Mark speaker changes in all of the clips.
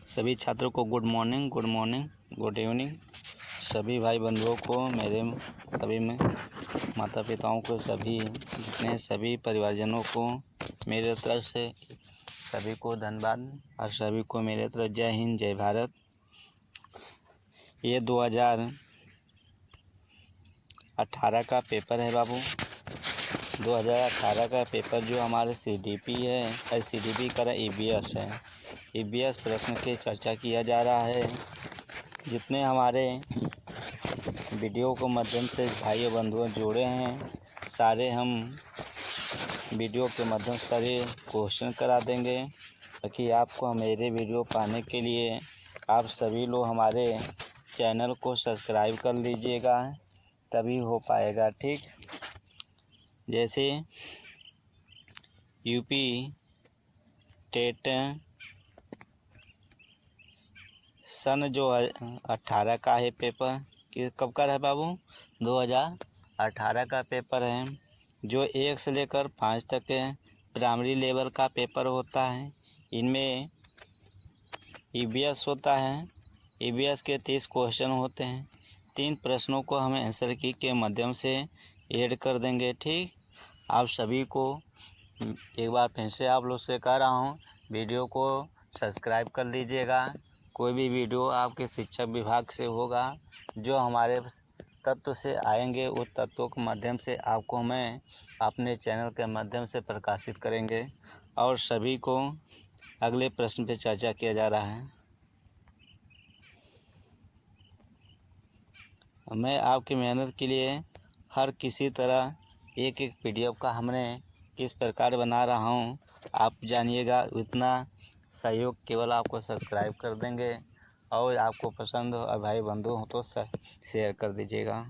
Speaker 1: सभी छात्रों को गुड मॉर्निंग, गुड इवनिंग। सभी भाई बंधुओं को, मेरे सभी में माता पिताओं को, सभी परिवारजनों को मेरे तरफ से सभी को धन्यवाद और सभी को मेरे तरफ जय हिंद, जय भारत। ये 2018 का पेपर है बाबू। 2018 का पेपर जो हमारे CDP है, CDP का EVS है। EVS प्रश्न की चर्चा किया जा रहा है। जितने हमारे वीडियो के माध्यम से भाइयों बंधुओं जुड़े हैं, सारे हम वीडियो के माध्यम से सारे क्वेश्चन करा देंगे, ताकि आपको मेरे वीडियो पाने के लिए आप सभी लोग हमारे चैनल को सब्सक्राइब कर लीजिएगा, तभी हो पाएगा। ठीक, जैसे यूपी टेट सन जो 18 का है पेपर, कि कब का है बाबू? 2018 का पेपर है, जो 1 से लेकर 5 तक है, प्राइमरी लेवल का पेपर होता है। इनमें EVS होता है। EVS के 30 क्वेश्चन होते हैं। 3 प्रश्नों को हमें आंसर की के माध्यम से ऐड कर देंगे। ठीक, आप सभी को एक बार फिर से आप लोग से कह रहा हूँ, वीडियो को सब्सक्राइब कर लीजिएगा। कोई भी वीडियो आपके शिक्षक विभाग से होगा, जो हमारे तत्व से आएंगे, उस तत्वों के माध्यम से आपको मैं अपने चैनल के माध्यम से प्रकाशित करेंगे। और सभी को अगले प्रश्न पे चर्चा किया जा रहा है। मैं आपकी मेहनत के लिए हर किसी तरह एक PDF का हमने किस प्रकार बना रहा हूँ, आप जानिएगा। उतना सहयोग केवल आपको सब्सक्राइब कर देंगे, और आपको पसंद हो और भाई बंधु हो तो शेयर कर दीजिएगा।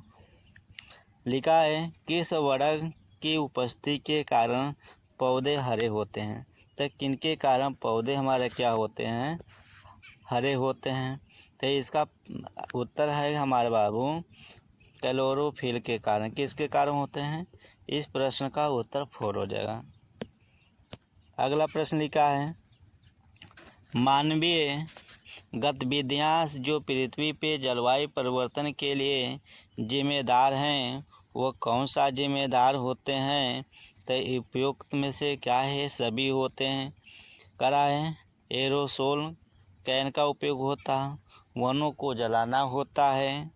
Speaker 1: लिखा है, किस वर्ग की उपस्थिति के कारण पौधे हरे होते हैं? तो किनके कारण पौधे हमारे क्या होते हैं? हरे होते हैं। तो इसका उत्तर है हमारे बाबू क्लोरोफिल के कारण। किसके कारण होते हैं? इस प्रश्न का उत्तर 4 हो जाएगा। अगला प्रश्न लिखा है, मानवीय गतिविधियाँ जो पृथ्वी पे जलवायु परिवर्तन के लिए जिम्मेदार हैं, वो कौन सा जिम्मेदार होते हैं? तो उपयुक्त में से क्या है? सभी होते हैं। करा है, एरोसोल कैन का उपयोग होता है, वनों को जलाना होता है,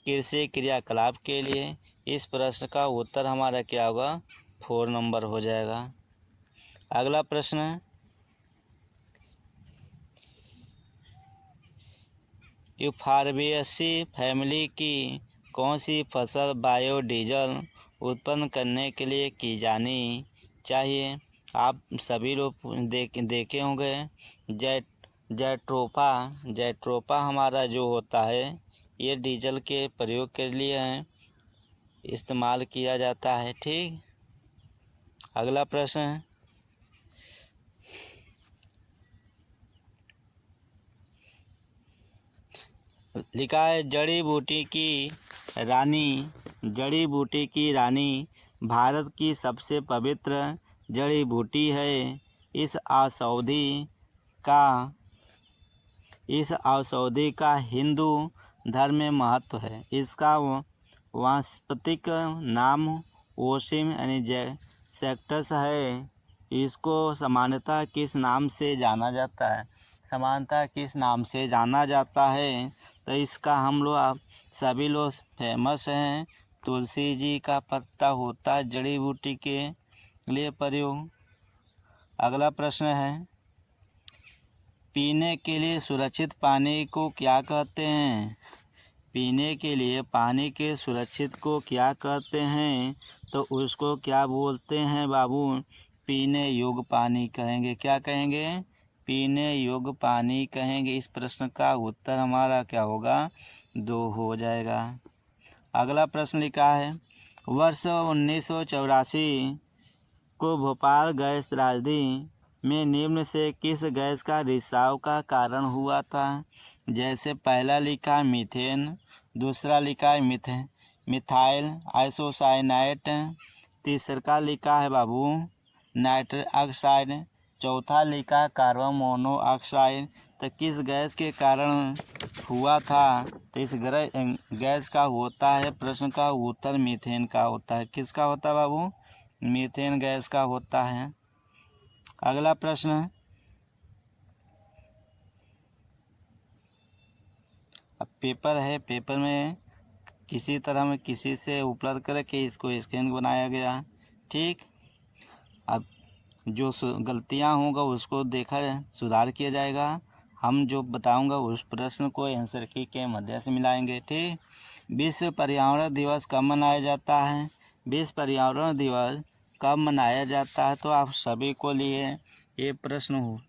Speaker 1: कृषि क्रियाकलाप के लिए। इस प्रश्न का उत्तर हमारा क्या होगा? 4 नंबर हो जाएगा। अगला प्रश्न, यूफॉर्बिएसी फैमिली की कौन सी फसल बायोडीजल उत्पन्न करने के लिए की जानी चाहिए? आप सभी लोग देखे होंगे, जैट्रोफा हमारा जो होता है, ये डीजल के प्रयोग के लिए इस्तेमाल किया जाता है। ठीक, अगला प्रश्न, लिखा है, जड़ी बूटी की रानी भारत की सबसे पवित्र जड़ी बूटी है। इस औषधि का हिंदू धर्म में महत्व है। इसका वानस्पतिक नाम ओसिम यानी जैक्टस है। इसको सामान्यतः किस नाम से जाना जाता है? तो इसका हम लोग सभी लोग फेमस हैं, तुलसी जी का पत्ता होता है जड़ी बूटी के लिए प्रयोग। अगला प्रश्न है, पीने के लिए सुरक्षित पानी को क्या कहते हैं? पीने के लिए पानी के सुरक्षित को क्या कहते हैं? तो उसको क्या बोलते हैं बाबू? पीने योग्य पानी कहेंगे। क्या कहेंगे? पीने योग्य पानी कहेंगे। इस प्रश्न का उत्तर हमारा क्या होगा? 2 हो जाएगा। अगला प्रश्न लिखा है, वर्ष 1984 को भोपाल गैस त्रासदी में निम्न से किस गैस का रिसाव का कारण हुआ था? जैसे पहला लिखा है मीथेन, दूसरा लिखा है मिथाइल आइसोसाइनेट, तीसरा लिखा है बाबू नाइट्रस ऑक्साइड, चौथा लिखा है कार्बन मोनोऑक्साइड, तो किस गैस के कारण हुआ था? तो इस गैस का होता है, प्रश्न का उत्तर मीथेन का होता है। किसका होता है बाबू? मीथेन गैस का होता है। अगला प्रश्न, अब पेपर है, पेपर में किसी तरह में किसी से उपलब्ध करके इसको स्कैन बनाया गया। ठीक, अब जो गलतियां होंगा उसको देखा सुधार किया जाएगा। हम जो बताऊंगा उस प्रश्न को आंसर की के मध्य से मिलाएंगे। ठीक, विश्व पर्यावरण दिवस कब मनाया जाता है? विश्व पर्यावरण दिवस कब मनाया जाता है? तो आप सभी को लिए ये प्रश्न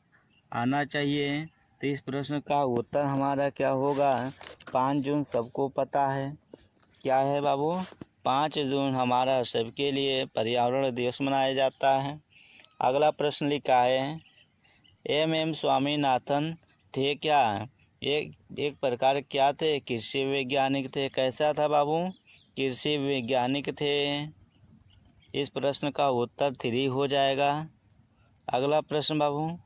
Speaker 1: आना चाहिए। तो इस प्रश्न का उत्तर हमारा क्या होगा? 5 जून सबको पता है। क्या है बाबू? 5 जून हमारा सबके लिए पर्यावरण दिवस मनाया जाता है। अगला प्रश्न लिखा है, एम स्वामीनाथन थे क्या? एक प्रकार क्या थे? कृषि वैज्ञानिक थे। कैसा था बाबू? कृषि वैज्ञानिक थे। इस प्रश्न का उत्तर 3 हो जाएगा। अगला प्रश्न बाबू,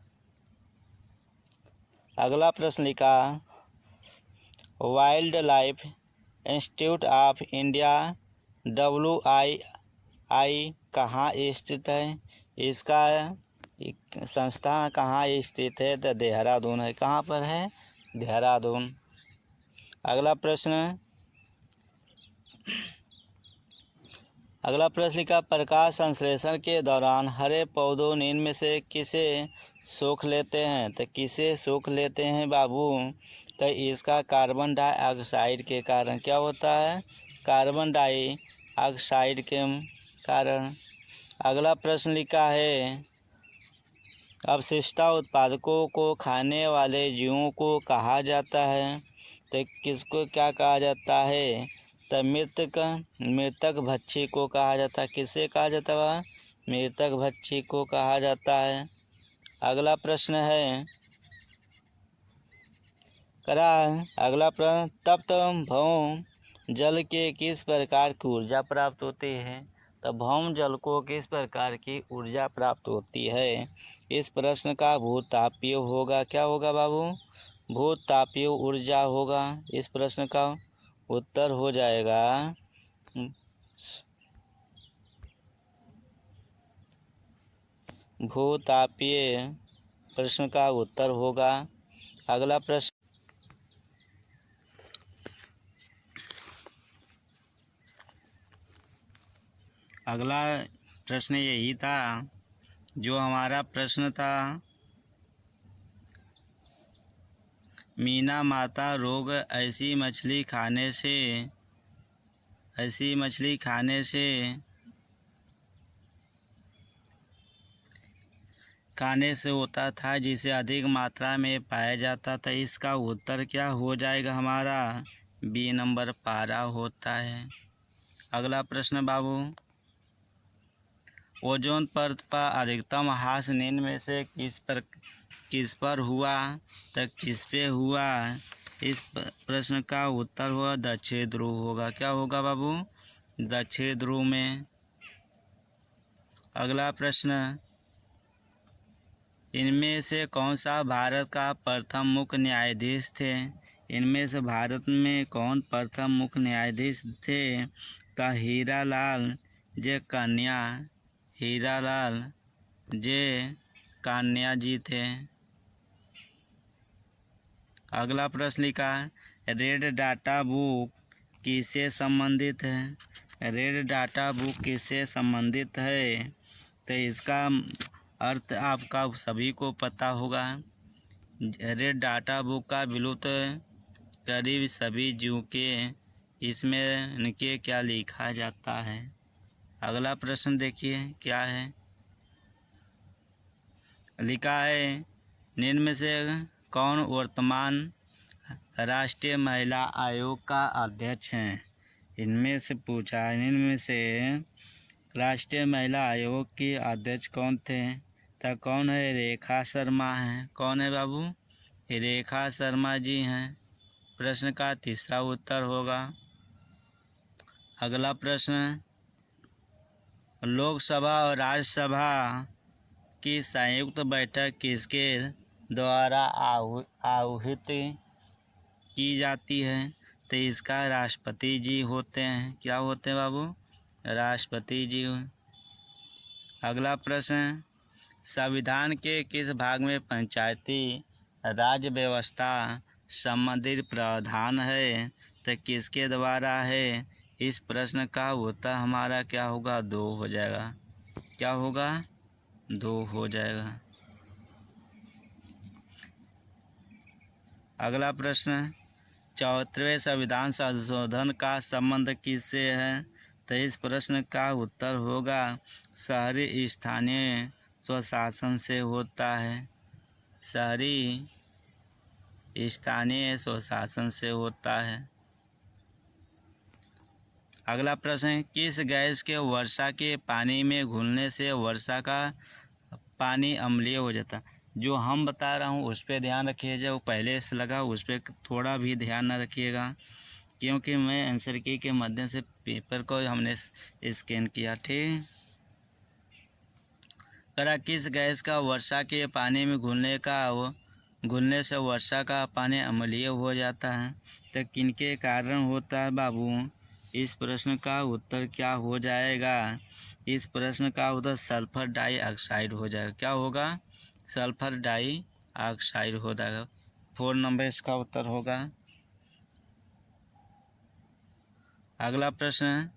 Speaker 1: अगला प्रश्न लिखा, wild life institute of India WII कहाँ स्थित है? इसका संस्था कहाँ स्थित है? तो देहरादून है। कहाँ पर है? देहरादून। अगला प्रश्न, लिखा, प्रकाश संश्लेषण के दौरान हरे पौधों इनमें से किसे सोख लेते हैं? तो किसे सोख लेते हैं बाबू? तो इसका कार्बन डाइऑक्साइड के कारण। क्या होता है? कार्बन डाइऑक्साइड के कारण। अगला प्रश्न लिखा है, अवशिष्टता उत्पादकों को खाने वाले जीवों को कहा जाता है। तो किसको क्या कहा जाता है? तो मृतक भक्षी को कहा जाता है। किसे कहा जाता है? मृतक भक्षी को कहा जाता है। अगला प्रश्न है, अगला प्रश्न, तप्त भौम जल के किस प्रकार की ऊर्जा प्राप्त होती है? तो भौम जल को किस प्रकार की ऊर्जा प्राप्त होती है? इस प्रश्न का भूतापीय होगा। क्या होगा बाबू? भूतापीय ऊर्जा होगा। इस प्रश्न का उत्तर हो जाएगा भूतापीय। प्रश्न का उत्तर होगा। अगला प्रश्न, अगला प्रश्न यही था जो हमारा प्रश्न था, मीना माता रोग ऐसी मछली खाने से होता था जिसे अधिक मात्रा में पाया जाता था। इसका उत्तर क्या हो जाएगा हमारा? बी नंबर पारा होता है। अगला प्रश्न बाबू, ओजोन परत पर अधिकतम ह्रास निम्न में से किस पर हुआ? तो किस पे हुआ? इस प्रश्न का उत्तर हुआ दक्षिण ध्रुव होगा। क्या होगा बाबू? दक्षिण ध्रुव में। अगला प्रश्न, इनमें से कौन सा भारत का प्रथम मुख्य न्यायाधीश थे? इनमें से भारत में कौन प्रथम मुख्य न्यायाधीश थे? तो हीरालाल जे कान्या जी थे। अगला प्रश्न लिखा, रेड डाटा बुक किससे संबंधित है? रेड डाटा बुक किससे संबंधित है? तो इसका अर्थ आपका सभी को पता होगा। रेड डाटा बुक का विलुप्त करीब सभी जीव के इसमें इनके क्या लिखा जाता है? अगला प्रश्न देखिए क्या है। लिखा है, निम्न में से कौन वर्तमान राष्ट्रीय महिला आयोग का अध्यक्ष हैं? इनमें से पूछा है, इनमें से राष्ट्रीय महिला आयोग की अध्यक्ष कौन थे? तो कौन है? रेखा शर्मा हैं। कौन है बाबू? रेखा शर्मा जी हैं। प्रश्न का तीसरा उत्तर होगा। अगला प्रश्न, लोकसभा और राज्यसभा की संयुक्त बैठक किसके द्वारा आयोजित की जाती है? तो इसका राष्ट्रपति जी होते हैं। क्या होते हैं बाबू? राष्ट्रपति जी। अगला प्रश्न, संविधान के किस भाग में पंचायती राज व्यवस्था संबंधित प्रावधान है? तो किसके द्वारा है? इस प्रश्न का उत्तर हमारा क्या होगा? 2 हो जाएगा। क्या होगा? 2 हो जाएगा। अगला प्रश्न, 74वें संविधान संशोधन का संबंध किससे है? तो इस प्रश्न का उत्तर होगा शहरी स्थानीय स्वशासन से होता है। शहरी स्थानीय स्वशासन से होता है। अगला प्रश्न, किस गैस के वर्षा के पानी में घुलने से वर्षा का पानी अम्लीय हो जाता? जो हम बता रहा हूँ उस पर ध्यान रखिए, जो पहले से लगा उस पर थोड़ा भी ध्यान न रखिएगा, क्योंकि मैं आंसर की के माध्यम से पेपर को हमने स्कैन किया। ठीक, करा किस गैस का वर्षा के पानी में घुलने से वर्षा का पानी अम्लीय हो जाता है? तो किनके कारण होता है बाबू? इस प्रश्न का उत्तर क्या हो जाएगा? इस प्रश्न का उत्तर सल्फर डाइऑक्साइड हो जाएगा। क्या होगा? सल्फर डाइऑक्साइड हो जाएगा। 4 नंबर इसका उत्तर होगा। अगला प्रश्न,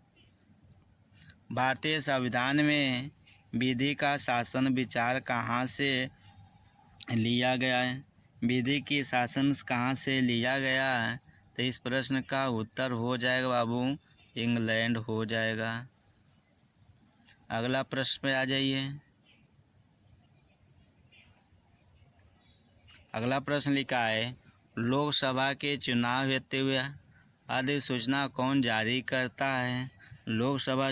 Speaker 1: भारतीय संविधान में विधि का शासन विचार कहाँ से लिया गया है? विधि की शासन कहाँ से लिया गया है? तो इस प्रश्न का उत्तर हो जाएगा बाबू इंग्लैंड हो जाएगा। अगला प्रश्न पे आ जाइए। अगला प्रश्न लिखा है, लोकसभा के चुनाव हेतु हुए अधिसूचना कौन जारी करता है? लोकसभा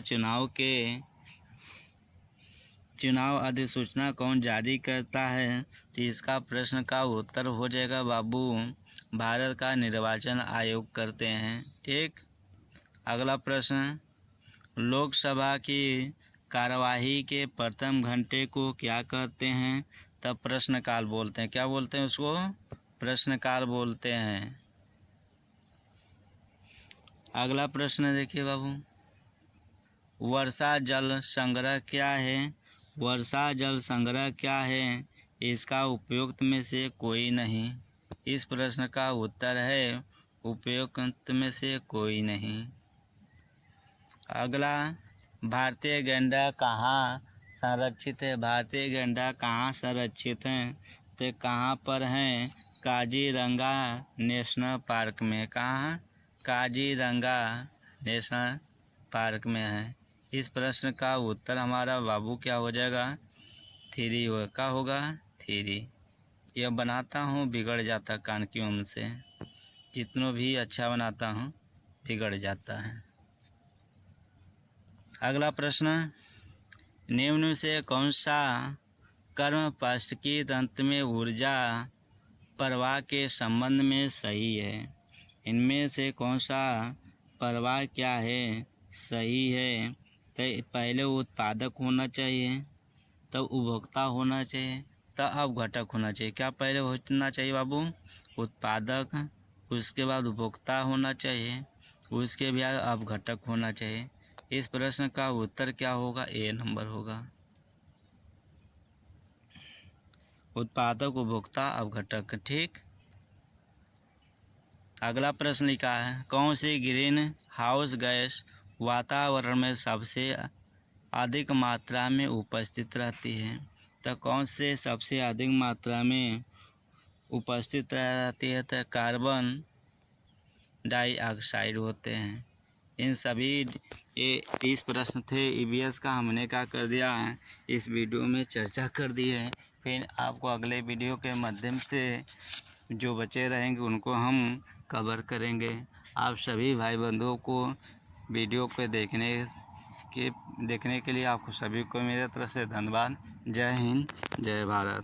Speaker 1: चुनाव अधिसूचना कौन जारी करता है? तो इसका प्रश्न का उत्तर हो जाएगा बाबू भारत का निर्वाचन आयोग करते हैं। ठीक, अगला प्रश्न, लोकसभा की कार्यवाही के प्रथम घंटे को क्या कहते हैं? तब प्रश्नकाल बोलते हैं। क्या बोलते हैं उसको? प्रश्नकाल बोलते हैं। अगला प्रश्न देखिए बाबू, वर्षा जल संग्रह क्या है? वर्षा जल संग्रह क्या है? इसका उपयुक्त में से कोई नहीं। इस प्रश्न का उत्तर है उपयुक्त में से कोई नहीं। अगला, भारतीय गैंडा कहाँ संरक्षित है? भारतीय गैंडा कहाँ संरक्षित है? तो कहाँ पर हैं? काजीरंगा नेशनल पार्क में। कहाँ? काजीरंगा नेशनल पार्क में है। इस प्रश्न का उत्तर हमारा बाबू क्या हो जाएगा? 3 होगा। क्या होगा? 3। यह बनाता हूँ बिगड़ जाता कान की उम्र से, जितना भी अच्छा बनाता हूँ बिगड़ जाता है। अगला प्रश्न, निम्न में से कौन सा कर्म पश्च की तंत्र में ऊर्जा प्रवाह के संबंध में सही है? इनमें से कौन सा प्रवाह क्या है? सही है? तो पहले उत्पादक होना चाहिए, तब उपभोक्ता होना चाहिए, तब अपघटक होना चाहिए। क्या पहले होना चाहिए बाबू? उत्पादक, उसके बाद उपभोक्ता होना चाहिए, उसके बाद अपघटक होना चाहिए। इस प्रश्न का उत्तर क्या होगा? ए नंबर होगा। उत्पादक, उपभोक्ता, अपघटक। ठीक, अगला प्रश्न लिखा है, कौन सी ग्रीन हाउस गैस वातावरण में सबसे अधिक मात्रा में उपस्थित रहती है? तो कौन से सबसे अधिक मात्रा में उपस्थित रहती है? तो कार्बन डाइऑक्साइड होते हैं। इन सभी ये 30 प्रश्न थे ईवीएस का, हमने क्या कर दिया है इस वीडियो में चर्चा कर दी है। फिर आपको अगले वीडियो के माध्यम से जो बचे रहेंगे उनको हम कवर करेंगे। आप सभी भाई बंधुओं को वीडियो को देखने के लिए आपको सभी को मेरे तरफ से धन्यवाद। जय हिंद, जय भारत।